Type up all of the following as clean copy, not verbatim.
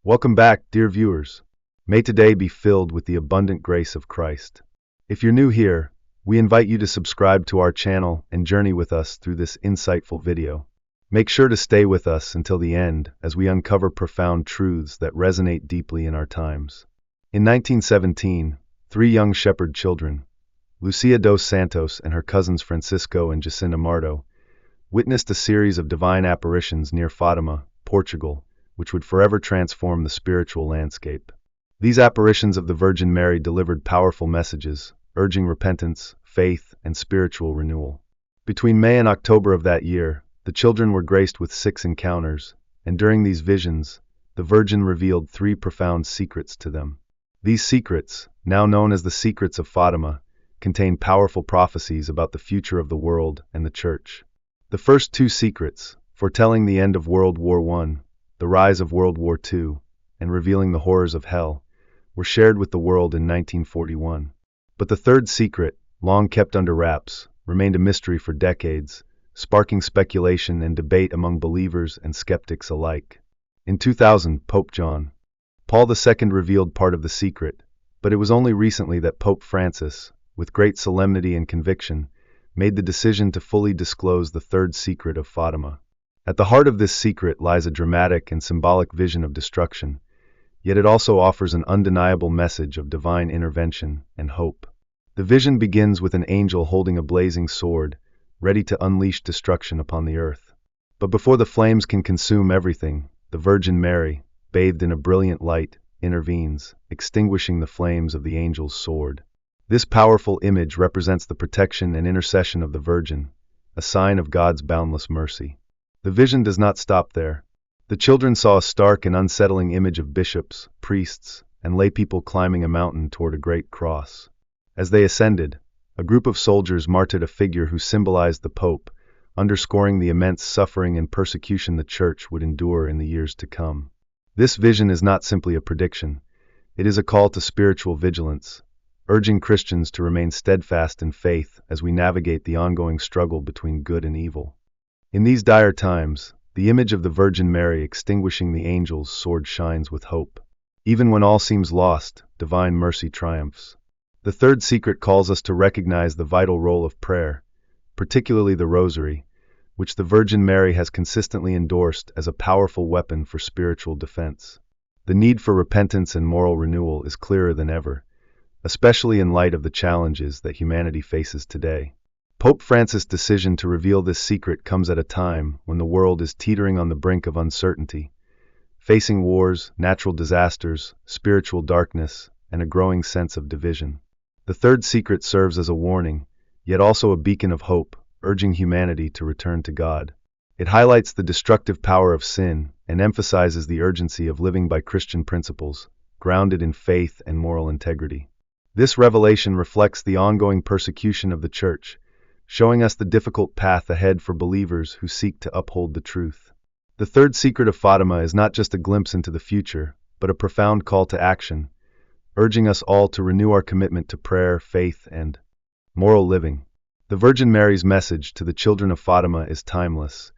Welcome back, dear viewers. May today be filled with the abundant grace of Christ. If you're new here, we invite you to subscribe to our channel and journey with us through this insightful video. Make sure to stay with us until the end as we uncover profound truths that resonate deeply in our times. In 1917, three young shepherd children, Lucia dos Santos and her cousins Francisco and Jacinta Marto, witnessed a series of divine apparitions near Fatima, Portugal, which would forever transform the spiritual landscape. These apparitions of the Virgin Mary delivered powerful messages, urging repentance, faith, and spiritual renewal. Between May and October of that year, the children were graced with 6 encounters, and during these visions, the Virgin revealed 3 profound secrets to them. These secrets, now known as the Secrets of Fatima, contain powerful prophecies about the future of the world and the Church. The first 2 secrets, foretelling the end of World War I, the rise of World War II, and revealing the horrors of hell, were shared with the world in 1941. But the third secret, long kept under wraps, remained a mystery for decades, sparking speculation and debate among believers and skeptics alike. In 2000, Pope John Paul II revealed part of the secret, but it was only recently that Pope Francis, with great solemnity and conviction, made the decision to fully disclose the third secret of Fatima. At the heart of this secret lies a dramatic and symbolic vision of destruction, yet it also offers an undeniable message of divine intervention and hope. The vision begins with an angel holding a blazing sword, ready to unleash destruction upon the earth. But before the flames can consume everything, the Virgin Mary, bathed in a brilliant light, intervenes, extinguishing the flames of the angel's sword. This powerful image represents the protection and intercession of the Virgin, a sign of God's boundless mercy. The vision does not stop there. The children saw a stark and unsettling image of bishops, priests, and lay people climbing a mountain toward a great cross. As they ascended, a group of soldiers martyred a figure who symbolized the Pope, underscoring the immense suffering and persecution the Church would endure in the years to come. This vision is not simply a prediction. It is a call to spiritual vigilance, urging Christians to remain steadfast in faith as we navigate the ongoing struggle between good and evil. In these dire times, the image of the Virgin Mary extinguishing the angel's sword shines with hope. Even when all seems lost, divine mercy triumphs. The third secret calls us to recognize the vital role of prayer, particularly the Rosary, which the Virgin Mary has consistently endorsed as a powerful weapon for spiritual defense. The need for repentance and moral renewal is clearer than ever, especially in light of the challenges that humanity faces today. Pope Francis' decision to reveal this secret comes at a time when the world is teetering on the brink of uncertainty, facing wars, natural disasters, spiritual darkness, and a growing sense of division. The third secret serves as a warning, yet also a beacon of hope, urging humanity to return to God. It highlights the destructive power of sin and emphasizes the urgency of living by Christian principles, grounded in faith and moral integrity. This revelation reflects the ongoing persecution of the Church, showing us the difficult path ahead for believers who seek to uphold the truth. The third secret of Fatima is not just a glimpse into the future, but a profound call to action, urging us all to renew our commitment to prayer, faith, and moral living. The Virgin Mary's message to the children of Fatima is timeless,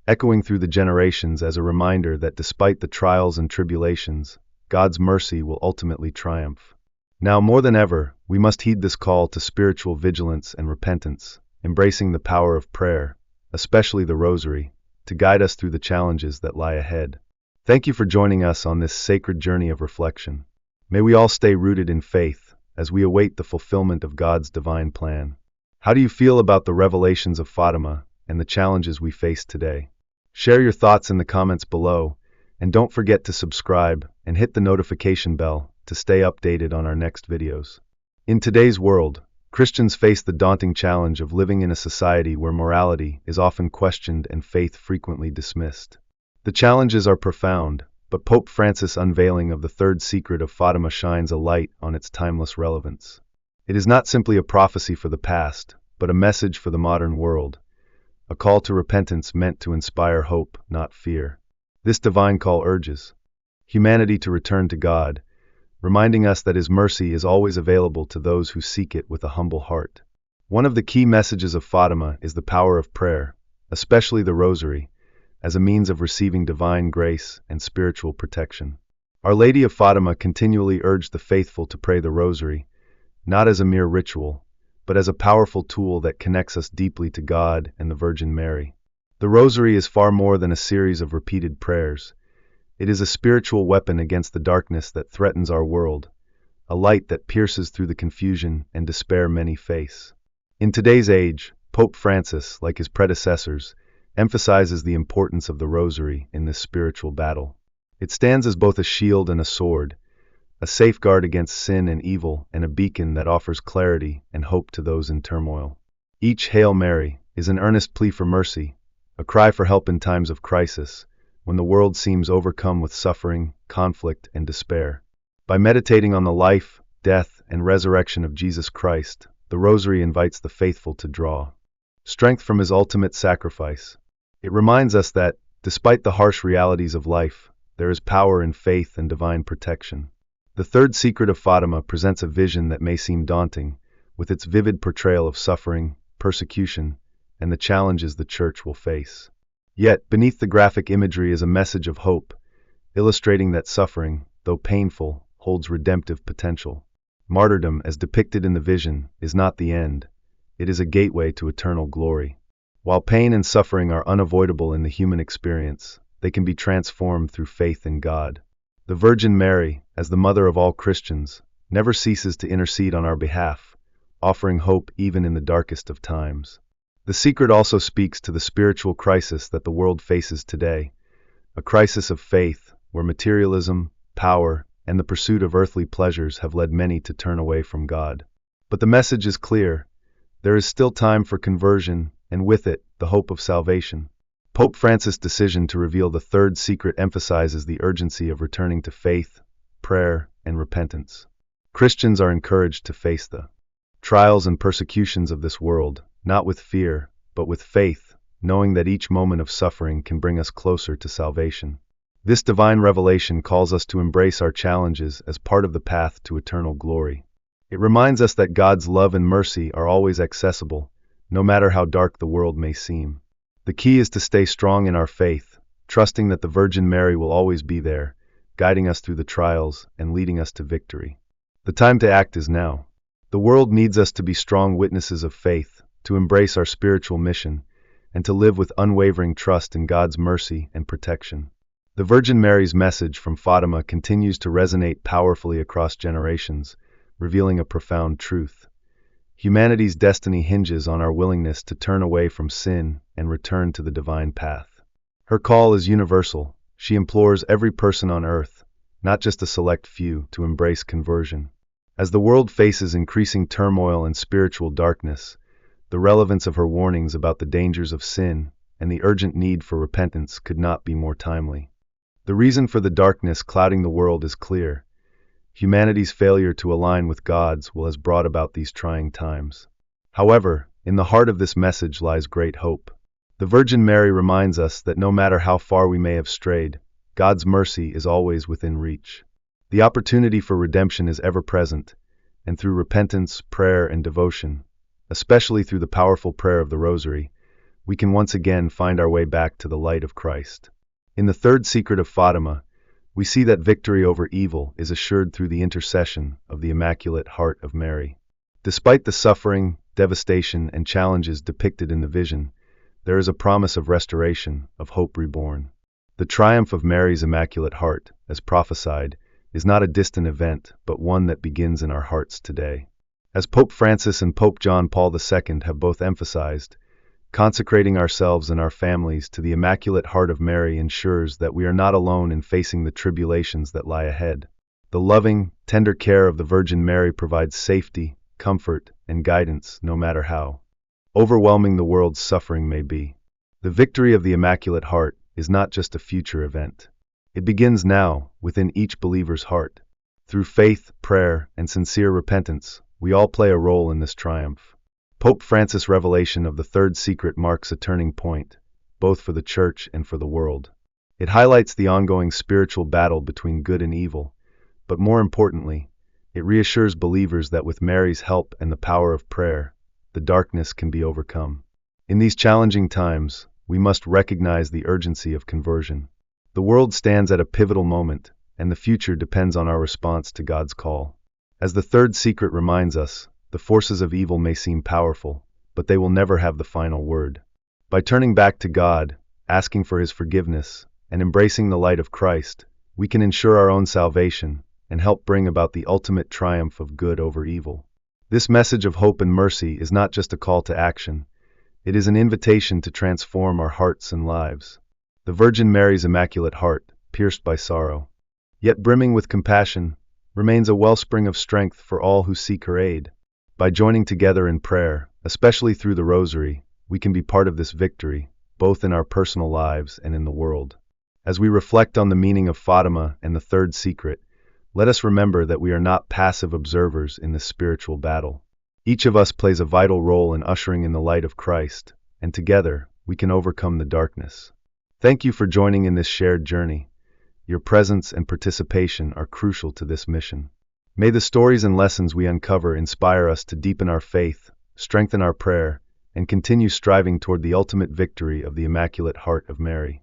echoing through the generations as a reminder that despite the trials and tribulations, God's mercy will ultimately triumph. Now more than ever, we must heed this call to spiritual vigilance and repentance, embracing the power of prayer, especially the Rosary, to guide us through the challenges that lie ahead. Thank you for joining us on this sacred journey of reflection. May we all stay rooted in faith as we await the fulfillment of God's divine plan. How do you feel about the revelations of Fatima and the challenges we face today? Share your thoughts in the comments below, and don't forget to subscribe and hit the notification bell to stay updated on our next videos. In today's world, Christians face the daunting challenge of living in a society where morality is often questioned and faith frequently dismissed. The challenges are profound, but Pope Francis' unveiling of the third secret of Fatima shines a light on its timeless relevance. It is not simply a prophecy for the past, but a message for the modern world, a call to repentance meant to inspire hope, not fear. This divine call urges humanity to return to God, reminding us that His mercy is always available to those who seek it with a humble heart. One of the key messages of Fatima is the power of prayer, especially the Rosary, as a means of receiving divine grace and spiritual protection. Our Lady of Fatima continually urged the faithful to pray the Rosary, not as a mere ritual, but as a powerful tool that connects us deeply to God and the Virgin Mary. The Rosary is far more than a series of repeated prayers. It is a spiritual weapon against the darkness that threatens our world, a light that pierces through the confusion and despair many face. In today's age, Pope Francis, like his predecessors, emphasizes the importance of the Rosary in this spiritual battle. It stands as both a shield and a sword, a safeguard against sin and evil, and a beacon that offers clarity and hope to those in turmoil. Each Hail Mary is an earnest plea for mercy, a cry for help in times of crisis, when the world seems overcome with suffering, conflict, and despair. By meditating on the life, death, and resurrection of Jesus Christ, the Rosary invites the faithful to draw strength from his ultimate sacrifice. It reminds us that, despite the harsh realities of life, there is power in faith and divine protection. The third secret of Fatima presents a vision that may seem daunting, with its vivid portrayal of suffering, persecution, and the challenges the Church will face. Yet, beneath the graphic imagery is a message of hope, illustrating that suffering, though painful, holds redemptive potential. Martyrdom, as depicted in the vision, is not the end. It is a gateway to eternal glory. While pain and suffering are unavoidable in the human experience, they can be transformed through faith in God. The Virgin Mary, as the mother of all Christians, never ceases to intercede on our behalf, offering hope even in the darkest of times. The secret also speaks to the spiritual crisis that the world faces today, a crisis of faith where materialism, power, and the pursuit of earthly pleasures have led many to turn away from God. But the message is clear. There is still time for conversion, and with it, the hope of salvation. Pope Francis' decision to reveal the third secret emphasizes the urgency of returning to faith, prayer, and repentance. Christians are encouraged to face the trials and persecutions of this world, not with fear, but with faith, knowing that each moment of suffering can bring us closer to salvation. This divine revelation calls us to embrace our challenges as part of the path to eternal glory. It reminds us that God's love and mercy are always accessible, no matter how dark the world may seem. The key is to stay strong in our faith, trusting that the Virgin Mary will always be there, guiding us through the trials and leading us to victory. The time to act is now. The world needs us to be strong witnesses of faith, to embrace our spiritual mission, and to live with unwavering trust in God's mercy and protection. The Virgin Mary's message from Fatima continues to resonate powerfully across generations, revealing a profound truth. Humanity's destiny hinges on our willingness to turn away from sin and return to the divine path. Her call is universal. She implores every person on earth, not just a select few, to embrace conversion. As the world faces increasing turmoil and spiritual darkness, the relevance of her warnings about the dangers of sin and the urgent need for repentance could not be more timely. The reason for the darkness clouding the world is clear. Humanity's failure to align with God's will has brought about these trying times. However, in the heart of this message lies great hope. The Virgin Mary reminds us that no matter how far we may have strayed, God's mercy is always within reach. The opportunity for redemption is ever present, and through repentance, prayer, and devotion, especially through the powerful prayer of the Rosary, we can once again find our way back to the light of Christ. In the third secret of Fatima, we see that victory over evil is assured through the intercession of the Immaculate Heart of Mary. Despite the suffering, devastation, and challenges depicted in the vision, there is a promise of restoration, of hope reborn. The triumph of Mary's Immaculate Heart, as prophesied, is not a distant event, but one that begins in our hearts today. As Pope Francis and Pope John Paul II have both emphasized, consecrating ourselves and our families to the Immaculate Heart of Mary ensures that we are not alone in facing the tribulations that lie ahead. The loving, tender care of the Virgin Mary provides safety, comfort, and guidance no matter how overwhelming the world's suffering may be. The victory of the Immaculate Heart is not just a future event. It begins now, within each believer's heart. Through faith, prayer, and sincere repentance, we all play a role in this triumph. Pope Francis' revelation of the third secret marks a turning point, both for the Church and for the world. It highlights the ongoing spiritual battle between good and evil, but more importantly, it reassures believers that with Mary's help and the power of prayer, the darkness can be overcome. In these challenging times, we must recognize the urgency of conversion. The world stands at a pivotal moment, and the future depends on our response to God's call. As the third secret reminds us, the forces of evil may seem powerful, but they will never have the final word. By turning back to God, asking for His forgiveness, and embracing the light of Christ, we can ensure our own salvation and help bring about the ultimate triumph of good over evil. This message of hope and mercy is not just a call to action, it is an invitation to transform our hearts and lives. The Virgin Mary's Immaculate Heart, pierced by sorrow, yet brimming with compassion, remains a wellspring of strength for all who seek her aid. By joining together in prayer, especially through the Rosary, we can be part of this victory, both in our personal lives and in the world. As we reflect on the meaning of Fatima and the third secret, let us remember that we are not passive observers in this spiritual battle. Each of us plays a vital role in ushering in the light of Christ, and together we can overcome the darkness. Thank you for joining in this shared journey. Your presence and participation are crucial to this mission. May the stories and lessons we uncover inspire us to deepen our faith, strengthen our prayer, and continue striving toward the ultimate victory of the Immaculate Heart of Mary.